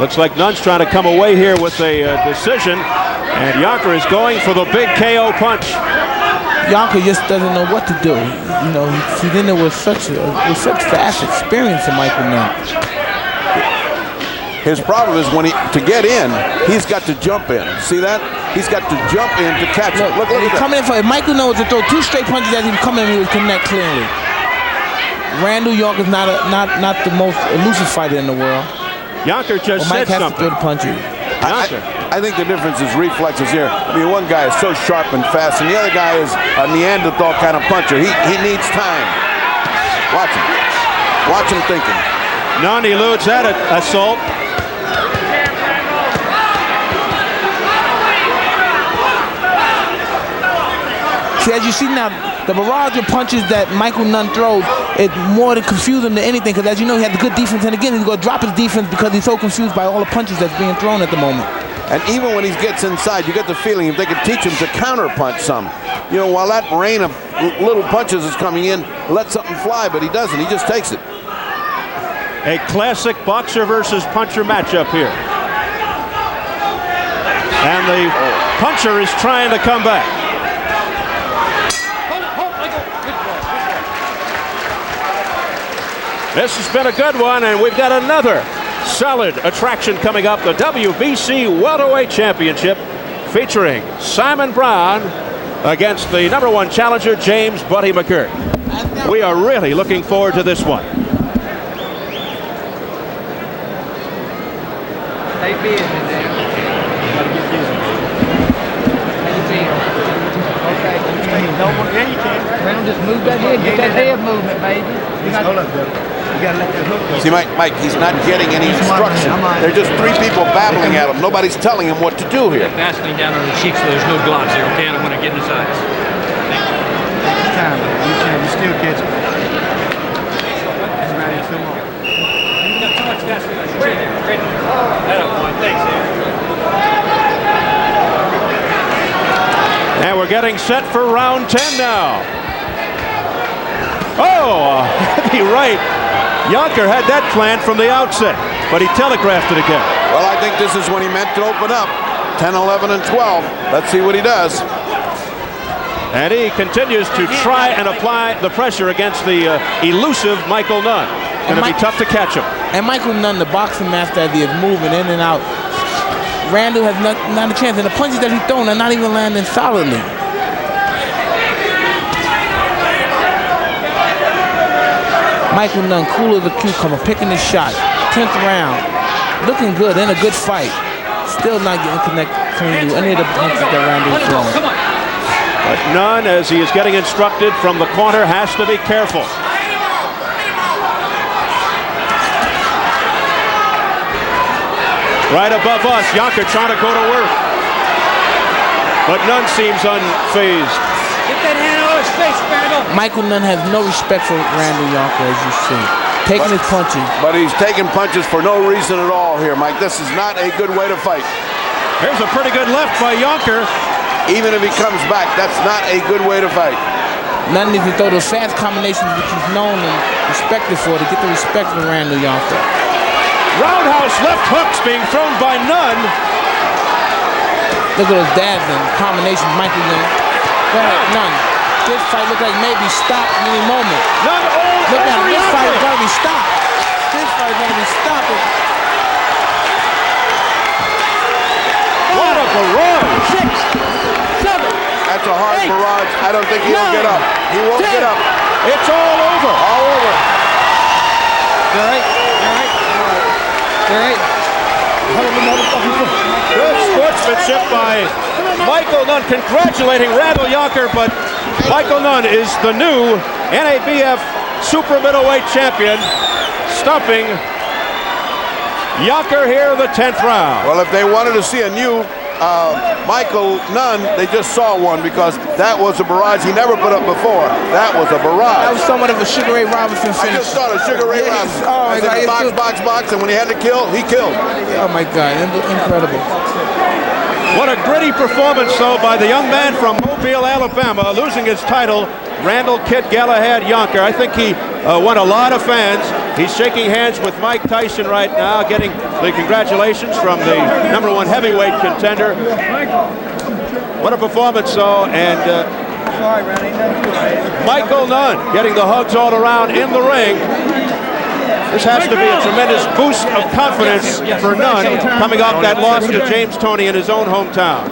Looks like Nunn's trying to come away here with a decision. And Yonker is going for the big KO punch. Yonker just doesn't know what to do. You know, he's in there with such vast experience in Michael Nunn. His problem is to get in, he's got to jump in. See that? He's got to jump in to catch it. Look at that. Coming in for, if Michael Nunn was to throw 2 straight punches at him, coming in, he would connect cleanly. Randall Yonker's not the most elusive fighter in the world. Yonker just said Mike has something. to throw the punches. I think the difference is reflexes here. I mean, one guy is so sharp and fast, and the other guy is a Neanderthal kind of puncher. He needs time. Watch him. Watch him thinking. Nunn eludes that assault. See, as you see now, the barrage of punches that Michael Nunn throws, it more to confuse him than anything, because as you know, he has a good defense, and again, he's going to drop his defense because he's so confused by all the punches that's being thrown at the moment. And even when he gets inside, you get the feeling if they could teach him to counter-punch some. You know, while that rain of little punches is coming in, let something fly, but he doesn't. He just takes it. A classic boxer versus puncher matchup here. And the puncher is trying to come back. This has been a good one, and we've got another solid attraction coming up, the WBC Welterweight Championship, featuring Simon Brown against the #1 challenger, James Buddy McGirt. We are really looking forward to this one. Randall, just move that head, get that head movement, baby. Hold up, brother. You gotta let that hook go. See, Mike, he's not getting any instruction. They're just three people babbling at him. Nobody's telling him what to do here. Vaseline down on the cheeks so there's no gloves there, okay? I don't want to get in his eyes. Take time, man. You still catch him. That's right, it's still on. You got too much Vaseline. Great. Thanks, And we're getting set for round 10 now. Oh, heavy right. Yonker had that planned from the outset, but he telegraphed it again. Well, I think this is when he meant to open up. 10, 11, and 12. Let's see what he does. And he continues to try and apply the pressure against the elusive Michael Nunn. Going to be tough to catch him. And Michael Nunn, the boxing master, as he is moving in and out, Randall has not a chance, and the punches that he's throwing are not even landing solidly. Michael Nunn, cool as a cucumber, picking his shot. 10th round, looking good, in a good fight. Still not getting connected to any of the punches that Randall is throwing. But Nunn, as he is getting instructed from the corner, has to be careful. Right above us, Yonker trying to go to work. But Nunn seems unfazed. Get that hand out of his face, Randall. Michael Nunn has no respect for Randall Yonker, as you see. Taking his punches. But he's taking punches for no reason at all here, Mike. This is not a good way to fight. Here's a pretty good left by Yonker. Even if he comes back, that's not a good way to fight. Nunn needs to throw those fast combinations which he's known and respected for to get the respect from Randall Yonker. Roundhouse left hooks being thrown by Nunn. Look at those dabs and combinations, Michael Nunn. Go ahead, Nunn. This fight looks like maybe stopped any moment. Nunn, look at him. This fight is going to be stopped. This fight is going to be stopped. What a barrage. 6, 7. That's a hard barrage. I don't think he'll get up. He won't get up. It's all over. All over. All right. Good sportsmanship by Michael Nunn, congratulating Randall Yonker, but Michael Nunn is the new NABF super middleweight champion, stumping Yonker here in the 10th round. Well, if they wanted to see a new Michael Nunn, they just saw one, because that was a barrage he never put up before. That was a barrage. That was somewhat of a Sugar Ray Robinson finish. I just thought of Sugar Ray Robinson. Oh my God. Box, and when he had to kill, he killed. Oh my God, incredible. What a gritty performance, though, by the young man from Mobile, Alabama, losing his title, Randall Kid Galahad Yonker. I think he won a lot of fans. He's shaking hands with Mike Tyson right now, getting the congratulations from the #1 heavyweight contender. What a performance, though, and Michael Nunn getting the hugs all around in the ring. This has to be a tremendous boost of confidence for Nunn coming off that loss to James Toney in his own hometown.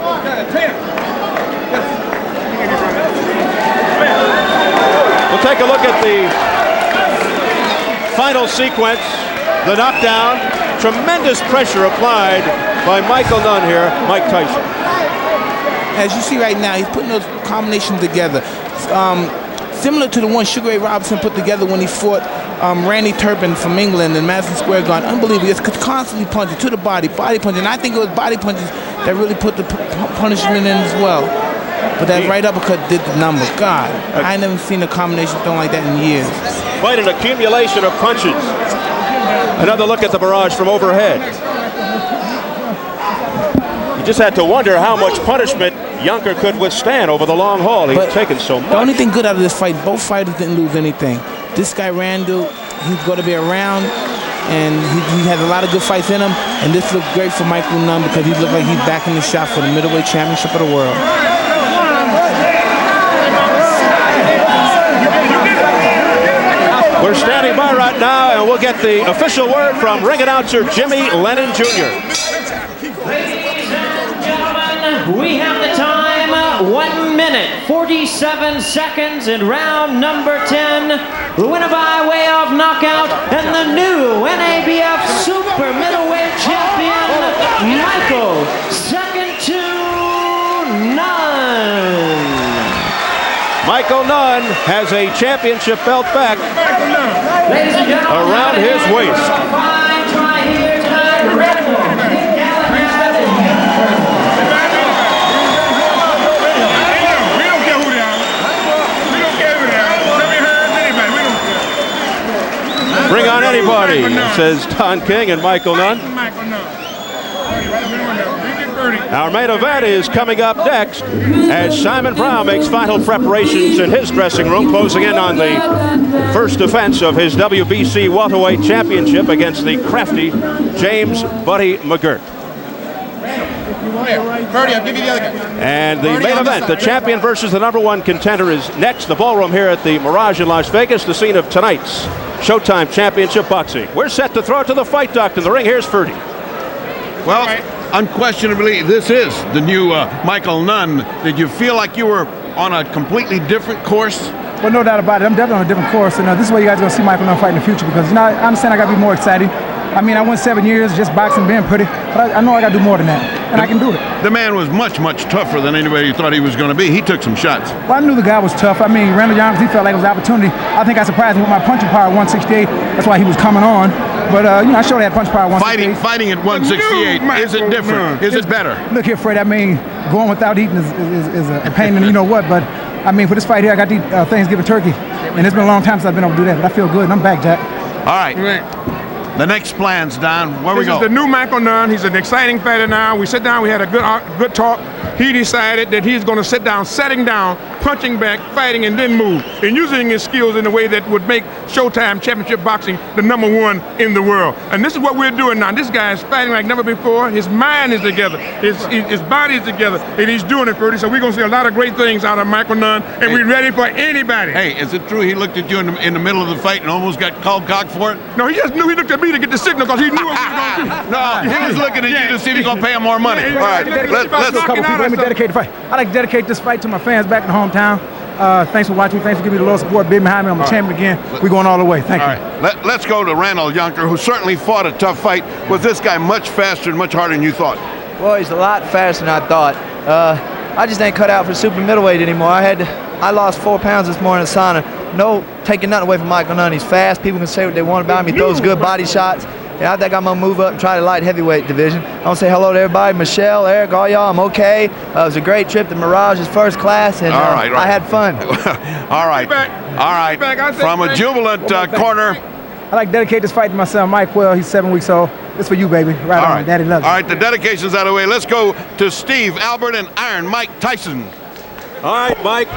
We'll take a look at the final sequence, the knockdown. Tremendous pressure applied by Michael Nunn here, Mike Tyson. As you see right now, he's putting those combinations together. Similar to the one Sugar Ray Robinson put together when he fought Randy Turpin from England in Madison Square Garden. Unbelievable. It's constantly punching to the body punching. And I think it was body punches that really put the punishment in as well. But that right uppercut did the number. God, I ain't never seen a combination thrown like that in years. Quite an accumulation of punches. Another look at the barrage from overhead. You just had to wonder how much punishment Yonker could withstand over the long haul. He's taken so much. The only thing good out of this fight, both fighters didn't lose anything. This guy, Randall, he's going to be around, and he had a lot of good fights in him. And this looked great for Michael Nunn because he looked like he's back in the shot for the middleweight championship of the world. We're standing by right now, and we'll get the official word from ring announcer Jimmy Lennon Jr. Ladies and gentlemen, we have the time, 1 minute, 47 seconds in round number 10. The winner by way of knockout and the new NABF Super Middleweight Champion, Michael Second to Nunn. Michael Nunn has a championship belt back around his waist. Bring on anybody, says Don King and Michael Nunn. Our main event is coming up next as Simon Brown makes final preparations in his dressing room, closing in on the first defense of his WBC welterweight championship against the crafty James Buddy McGirt. Birdie, I'll give you the other guy. And the main event, the champion versus the #1 contender, is next. The ballroom here at the Mirage in Las Vegas, the scene of tonight's Showtime Championship Boxing. We're set to throw it to the fight doctor. In the ring, here's Ferdy. Well, unquestionably, this is the new Michael Nunn. Did you feel like you were on a completely different course? Well, no doubt about it. I'm definitely on a different course, and this is where you guys are going to see Michael Nunn fight in the future because, you know, I understand I got to be more exciting. I mean, I went 7 years just boxing, being pretty, but I know I got to do more than that, and I can do it. The man was much, much tougher than anybody thought he was going to be. He took some shots. Well, I knew the guy was tough. I mean, Randall Yonker, he felt like it was an opportunity. I think I surprised him with my punching power at 168. That's why he was coming on. But, you know, I showed that punch power at 168. Fighting at 168, is it different? Is it better? Look here, Fred, I mean, going without eating is a pain in you know what, but, I mean, for this fight here, I got these Thanksgiving turkey, and it's been a long time since I've been able to do that, but I feel good, and I'm back, Jack. All right. The next plans, Don. Where we go? This is the new Michael Nunn. He's an exciting fighter now. We sit down. We had a good talk. He decided that he's going to sit down, setting down, punching back, fighting, and then move, and using his skills in a way that would make Showtime Championship Boxing the #1 in the world. And this is what we're doing now. This guy is fighting like never before. His mind is together. His body is together, and he's doing it, Ferdy. So we're going to see a lot of great things out of Michael Nunn, and we're ready for anybody. Hey, is it true he looked at you in the middle of the fight and almost got called cock for it? No, he just knew he looked at me to get the signal because he knew what we were going to do. No, he was looking at you to see if he's going to pay him more money. All right, let's A couple people, let me dedicate the fight. I'd like to dedicate this fight to my fans back in the hometown. Thanks for watching. Thanks for giving me the little support. Being behind me, I'm a champion again. We're going all the way. Thank you. All right, let's go to Randall Yonker, who certainly fought a tough fight. Was this guy much faster and much harder than you thought? Well, he's a lot faster than I thought. I just ain't cut out for super middleweight anymore. I lost 4 pounds this morning in the sauna. No taking nothing away from Michael Nunn. He's fast. People can say what they want about him. He throws good body shots. Yeah, I think I'm going to move up and try the light heavyweight division. I want to say hello to everybody. Michelle, Eric, all y'all, I'm okay. It was a great trip. The Mirage is first class, and right. I had fun. All right. From a jubilant corner. I'd like to dedicate this fight to my son, Mike Well. He's 7 weeks old. It's for you, baby. Right on. Daddy loves you. All right, the dedication's out of the way. Let's go to Steve Albert and Iron Mike Tyson. All right, Mike.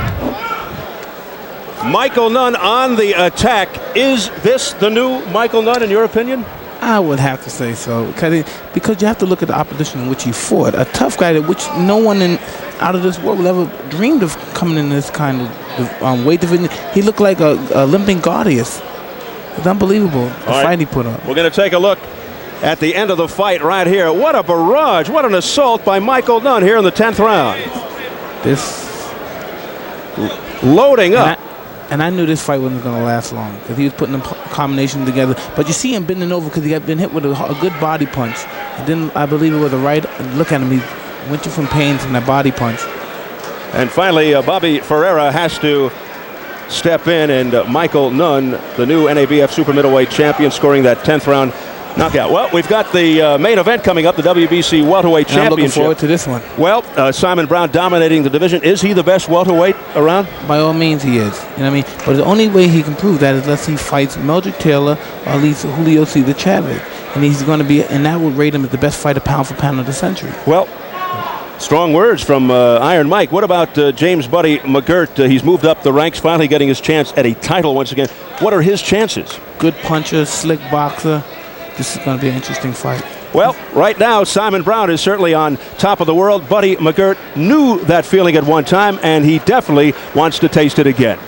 Michael Nunn on the attack. Is this the new Michael Nunn, in your opinion? I would have to say so, because you have to look at the opposition in which he fought. A tough guy that which no one out of this world would ever dreamed of coming in this kind of weight division. He looked like a limping Gordius. It's unbelievable, the fight he put up. We're going to take a look at the end of the fight right here. What a barrage, what an assault by Michael Nunn here in the 10th round. This loading up. And I knew this fight wasn't going to last long because he was putting the combination together. But you see him bending over because he had been hit with a good body punch. And then I believe it was a right. Look at him. He went through some pains in that body punch. And finally, Bobby Ferreira has to step in, and Michael Nunn, the new NABF super middleweight champion, scoring that 10th round knockout. Well, we've got the main event coming up, the WBC welterweight And I'm looking championship. forward to this one. Well, Simon Brown dominating the division. Is he the best welterweight around? By all means, he is. You know what I mean? But the only way he can prove that is unless he fights Meldrick Taylor or at least Julio Cesar Chavez. And he's going to be, and that would rate him as the best fighter pound for pound of the century. Well, strong words from Iron Mike. What about James Buddy McGirt? He's moved up the ranks, finally getting his chance at a title once again. What are his chances? Good puncher, slick boxer. This is going to be an interesting fight. Well, right now, Simon Brown is certainly on top of the world. Buddy McGirt knew that feeling at one time, and he definitely wants to taste it again.